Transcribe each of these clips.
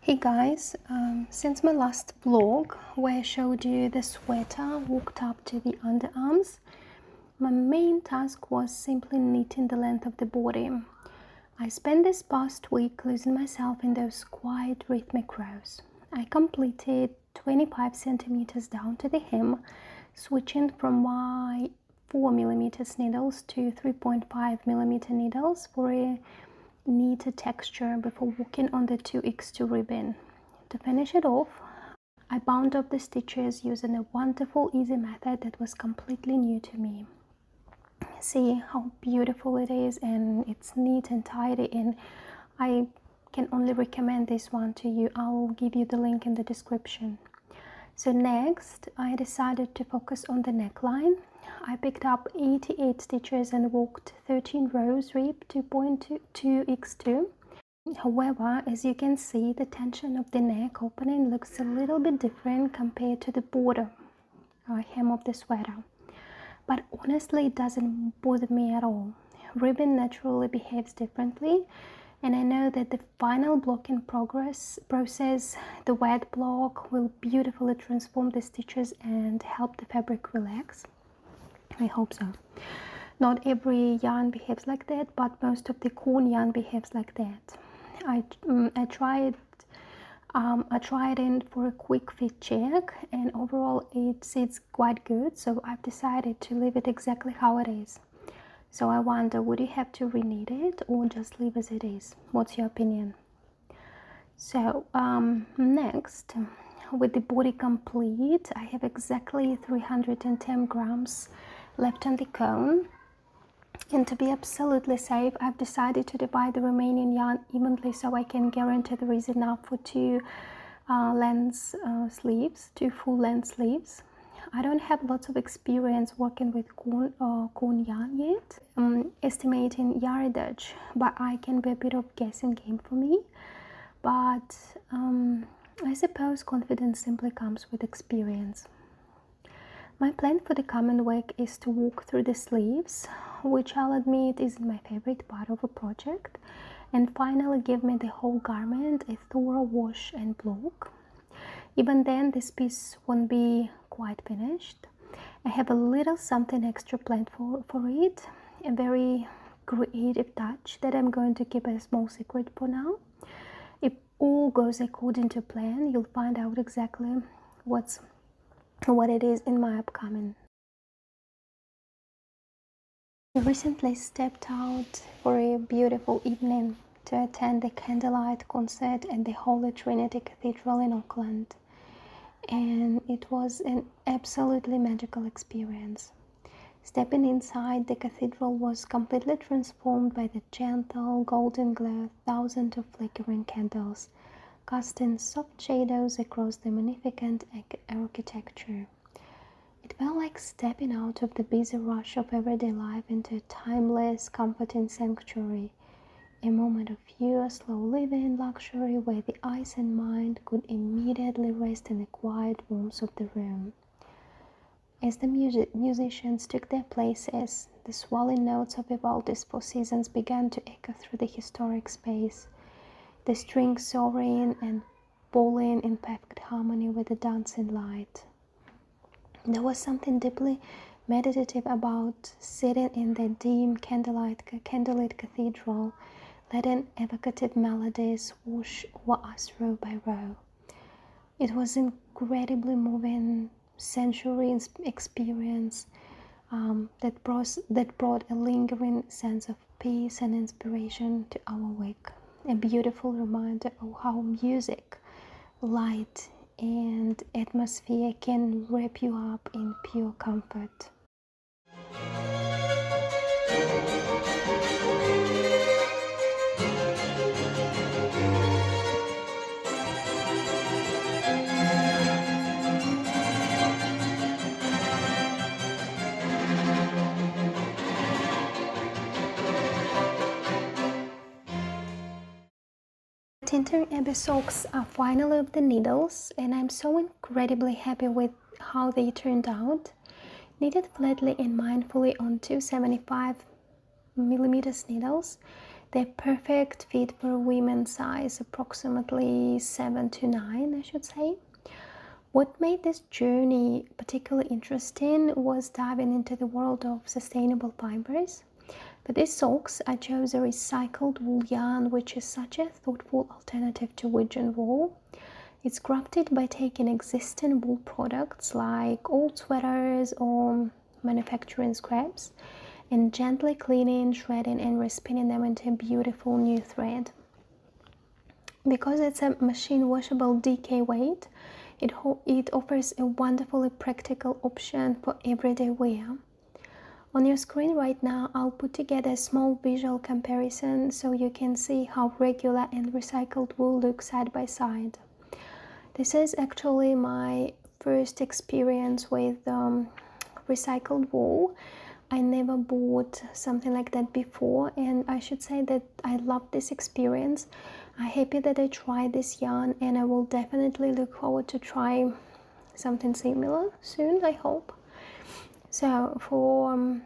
Hey guys, since my last vlog where I showed you the sweater hooked up to the underarms, my main task was simply knitting the length of the body. I spent this past week losing myself in those quiet rhythmic rows. I completed 25 centimeters down to the hem, switching from my 4mm needles to 3.5mm needles for a neater texture before working on the 2x2 ribbon. To finish it off, I bound up the stitches using a wonderful easy method that was completely new to me. See how beautiful it is, and it's neat and tidy, and I can only recommend this one to you. I'll give you the link in the description. So next, I decided to focus on the neckline. I picked up 88 stitches and worked 13 rows rib 2.2x2. However, as you can see, the tension of the neck opening looks a little bit different compared to the border or hem of the sweater. But honestly, it doesn't bother me at all. Ribbon naturally behaves differently, and I know that the final blocking process, the wet block, will beautifully transform the stitches and help the fabric relax. I hope so. Not every yarn behaves like that, but most of the corn yarn behaves like that. I tried in for a quick fit check, and overall it sits quite good, so I've decided to leave it exactly how it is. So I wonder, would you have to reknit it or just leave as it is? What's your opinion? So next, with the body complete, I have exactly 310 grams left on the cone. And to be absolutely safe, I've decided to divide the remaining yarn evenly so I can guarantee there is enough for two full length sleeves. I don't have lots of experience working with corn yarn yet, estimating yardage, but I can be a bit of guessing game for me. But I suppose confidence simply comes with experience. My plan for the coming week is to walk through the sleeves, which I'll admit isn't my favorite part of a project, and finally give me the whole garment a thorough wash and block. Even then, this piece won't be quite finished. I have a little something extra planned for it, a very creative touch that I'm going to keep a small secret for now. If all goes according to plan, you'll find out exactly what it is in my upcoming. I recently stepped out for a beautiful evening to attend the Candlelight concert at the Holy Trinity Cathedral in Auckland, and it was an absolutely magical experience. Stepping inside the cathedral was completely transformed by the gentle golden glow of thousands of flickering candles, casting soft shadows across the magnificent architecture. It felt like stepping out of the busy rush of everyday life into a timeless, comforting sanctuary, a moment of pure, slow living luxury where the eyes and mind could immediately rest in the quiet warmth of the room. As the musicians took their places, the swelling notes of Vivaldi's Four Seasons began to echo through the historic space, the strings soaring and falling in perfect harmony with the dancing light. There was something deeply meditative about sitting in the dim candlelit cathedral, letting evocative melodies wash over us row by row. It was an incredibly moving sensory experience that brought a lingering sense of peace and inspiration to our week. A beautiful reminder of how music, light, and atmosphere can wrap you up in pure comfort. Tintern Abbey socks are finally off the needles, and I'm so incredibly happy with how they turned out. Knitted flatly and mindfully on 275mm needles, They're perfect fit for women's size, approximately 7 to 9, I should say. What made this journey particularly interesting was diving into the world of sustainable fibers. For these socks, I chose a recycled wool yarn, which is such a thoughtful alternative to virgin wool. It's crafted by taking existing wool products like old sweaters or manufacturing scraps and gently cleaning, shredding, and respinning them into a beautiful new thread. Because it's a machine washable DK weight, it offers a wonderfully practical option for everyday wear. On your screen right now, I'll put together a small visual comparison so you can see how regular and recycled wool look side by side. This is actually my first experience with recycled wool. I never bought something like that before, and I should say that I love this experience. I'm happy that I tried this yarn, and I will definitely look forward to try something similar soon, I hope. So for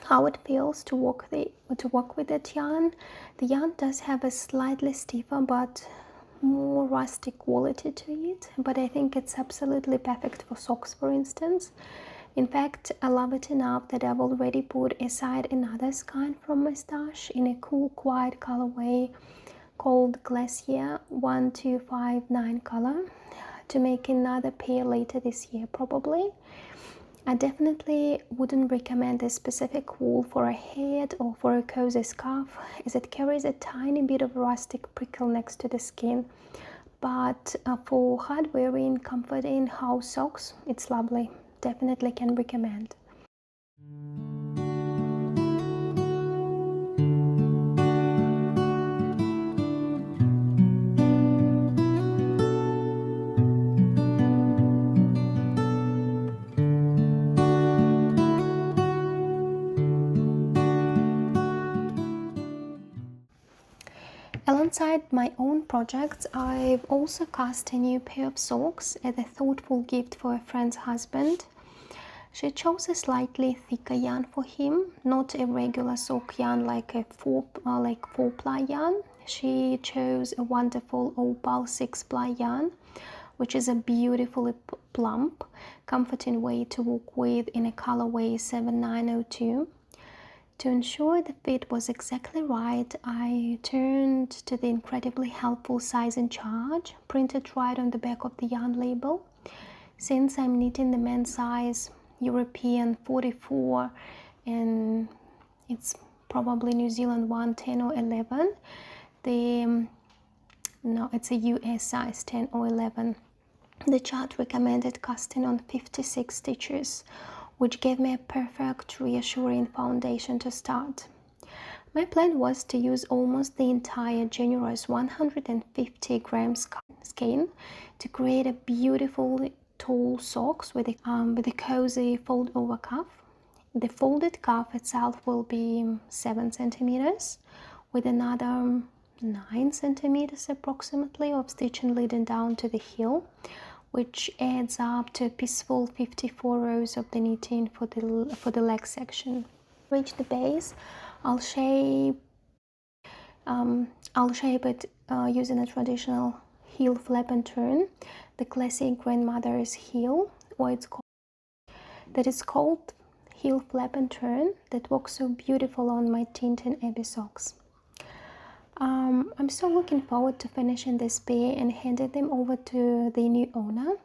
how it feels to work with that yarn, the yarn does have a slightly stiffer but more rustic quality to it, but I think it's absolutely perfect for socks, for instance. In fact, I love it enough that I've already put aside another skein from my stash in a cool, quiet colorway called Glacier 1259 color to make another pair later this year probably. I definitely wouldn't recommend this specific wool for a hat or for a cozy scarf, as it carries a tiny bit of rustic prickle next to the skin. But for hard wearing, comforting house socks, it's lovely. Definitely can recommend. Alongside my own projects, I've also cast a new pair of socks as a thoughtful gift for a friend's husband. She chose a slightly thicker yarn for him, not a regular sock yarn like a 4-ply yarn. She chose a wonderful opal 6-ply yarn, which is a beautifully plump, comforting way to work with in a colorway 7902. To ensure the fit was exactly right, I turned to the incredibly helpful sizing chart printed right on the back of the yarn label. Since I'm knitting the men's size European 44 and it's probably New Zealand 1 10 or 11, it's a US size 10 or 11. The chart recommended casting on 56 stitches, which gave me a perfect, reassuring foundation to start. My plan was to use almost the entire generous 150 grams skein to create a beautiful tall socks with a cozy fold-over cuff. The folded cuff itself will be 7 centimeters, with another 9 centimeters approximately of stitching leading down to the heel, which adds up to a peaceful 54 rows of the knitting for the leg section. To reach the base, I'll shape it using a traditional heel flap and turn, the classic grandmother's heel, or that is called heel flap and turn, that works so beautiful on my Tintern Abbey socks. I'm so looking forward to finishing this pair and handing them over to the new owner.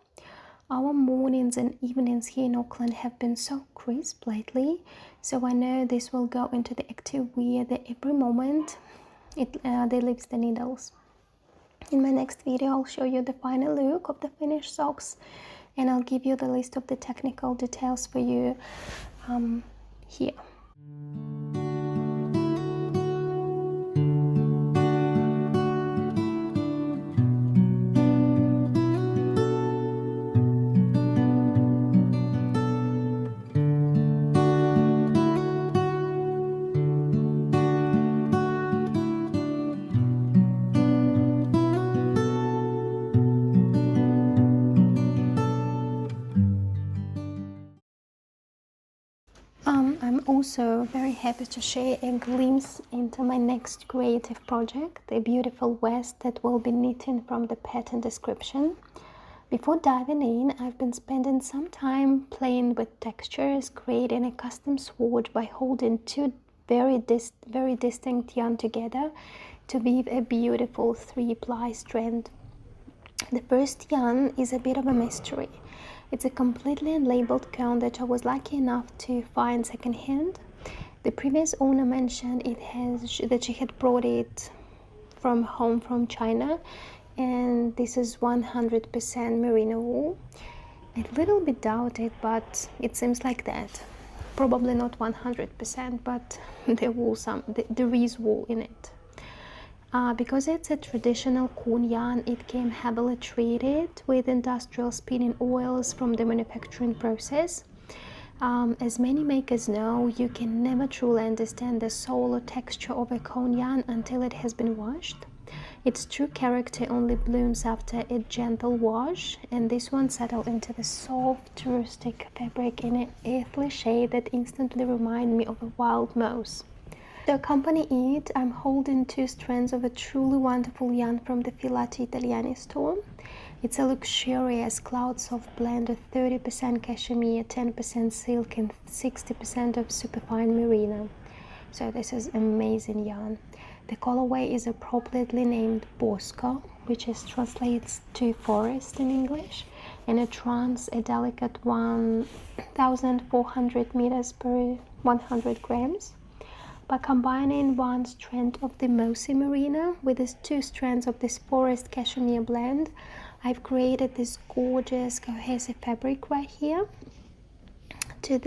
Our mornings and evenings here in Auckland have been so crisp lately, so I know this will go into the active wear that every moment they leaves the needles. In my next video, I'll show you the final look of the finished socks, and I'll give you the list of the technical details for you here. I'm also very happy to share a glimpse into my next creative project, a beautiful vest that will be knitting from the pattern description. Before diving in, I've been spending some time playing with textures, creating a custom sword by holding two very distinct yarn together to weave a beautiful 3-ply strand. The first yarn is a bit of a mystery. It's a completely unlabeled gown that I was lucky enough to find secondhand. The previous owner mentioned that she had brought it from home from China, and this is 100% merino wool. A little bit doubted, but it seems like that. Probably not 100%, but there is wool in it. Because it's a traditional corn yarn, it came heavily treated with industrial spinning oils from the manufacturing process. As many makers know, you can never truly understand the soul or texture of a corn yarn until it has been washed. Its true character only blooms after a gentle wash, and this one settled into the soft, rustic fabric in an earthly shade that instantly reminded me of a wild mouse. To accompany it, I'm holding 2 strands of a truly wonderful yarn from the Filati Italiani store. It's a luxurious cloud-soft blend of 30% cashmere, 10% silk, and 60% of superfine merino. So this is amazing yarn. The colorway is appropriately named Bosco, which translates to forest in English, and it runs a delicate 1,400 meters per 100 grams. By combining 1 strand of the mossy merino with these 2 strands of this forest cashmere blend, I've created this gorgeous cohesive fabric right here. For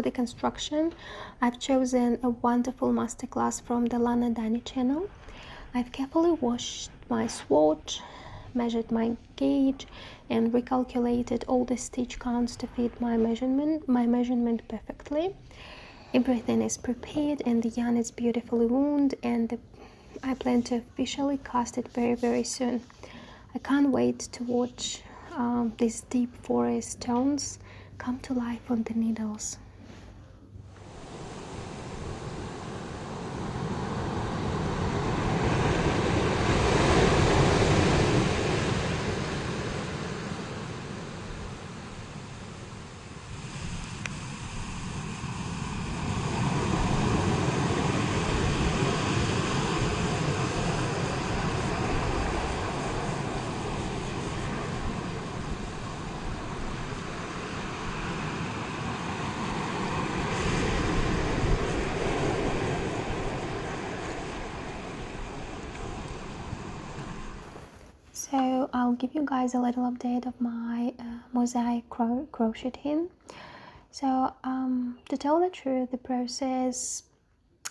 the construction, I've chosen a wonderful masterclass from the Lana Dani channel. I've carefully washed my swatch, measured my gauge, and recalculated all the stitch counts to fit my measurement perfectly. Everything is prepared and the yarn is beautifully wound, and I plan to officially cast it very soon. I can't wait to watch these deep forest tones come to life on the needles. So I'll give you guys a little update of my mosaic crocheting. So to tell the truth, the process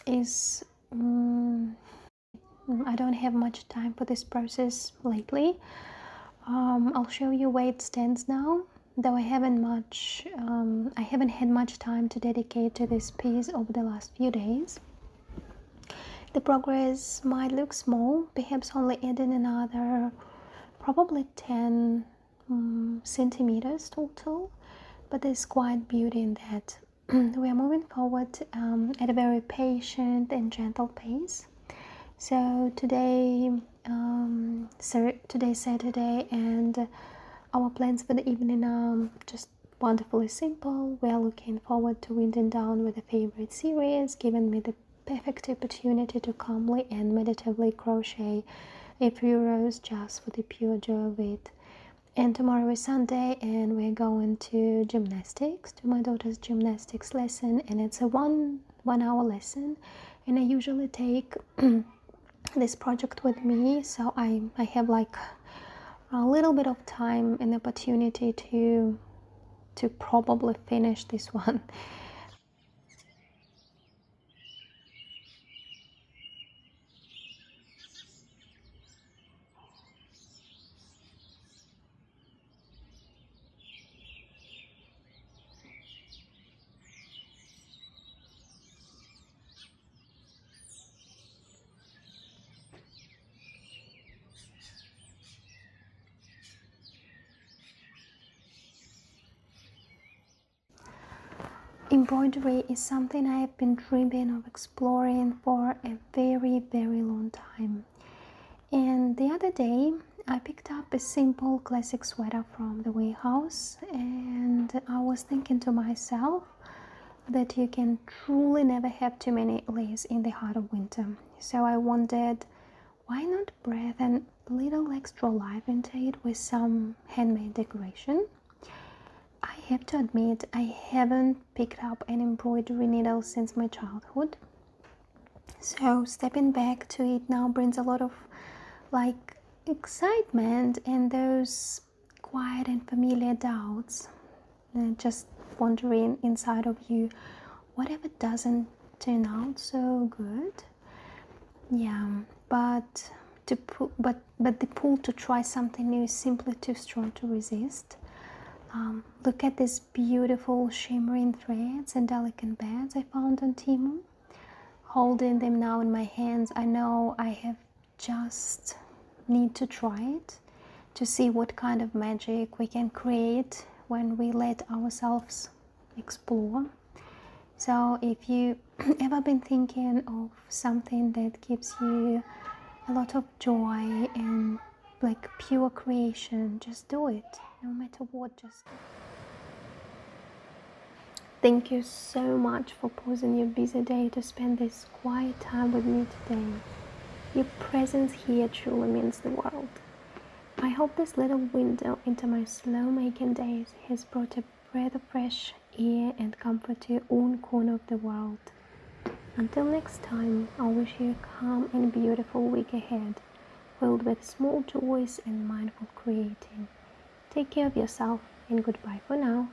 is I don't have much time for this process lately. I'll show you where it stands now, though I haven't had much time to dedicate to this piece over the last few days. The progress might look small, perhaps only adding another probably 10 centimeters total, but there's quite beauty in that. We are moving forward at a very patient and gentle pace. So today's Saturday, and our plans for the evening are just wonderfully simple. We are looking forward to winding down with a favorite series, giving me the perfect opportunity to calmly and meditatively crochet a few rows just for the pure joy of it. And tomorrow is Sunday, and we're going to gymnastics, to my daughter's gymnastics lesson, and it's a one hour lesson, and I usually take this project with me, so I have like a little bit of time and opportunity to probably finish this one. Embroidery is something I have been dreaming of exploring for a very, very long time. And the other day, I picked up a simple classic sweater from the warehouse, and I was thinking to myself that you can truly never have too many layers in the heart of winter. So I wondered, why not breathe a little extra life into it with some handmade decoration? I have to admit, I haven't picked up an embroidery needle since my childhood. So stepping back to it now brings a lot of excitement and those quiet and familiar doubts. Just wondering inside of you, what if it doesn't turn out so good? Yeah, but the pull to try something new is simply too strong to resist. Look at these beautiful shimmering threads and delicate beads I found on Temu. Holding them now in my hands, I know I have just need to try it to see what kind of magic we can create when we let ourselves explore. So if you ever been thinking of something that gives you a lot of joy and like pure creation, just do it, no matter what. Just do it. Thank you so much for pausing your busy day to spend this quiet time with me today. Your presence here truly means the world. I hope this little window into my slow making days has brought a breath of fresh air and comfort to your own corner of the world. Until next time, I wish you a calm and beautiful week ahead, filled with small joys and mindful creating. Take care of yourself, and goodbye for now.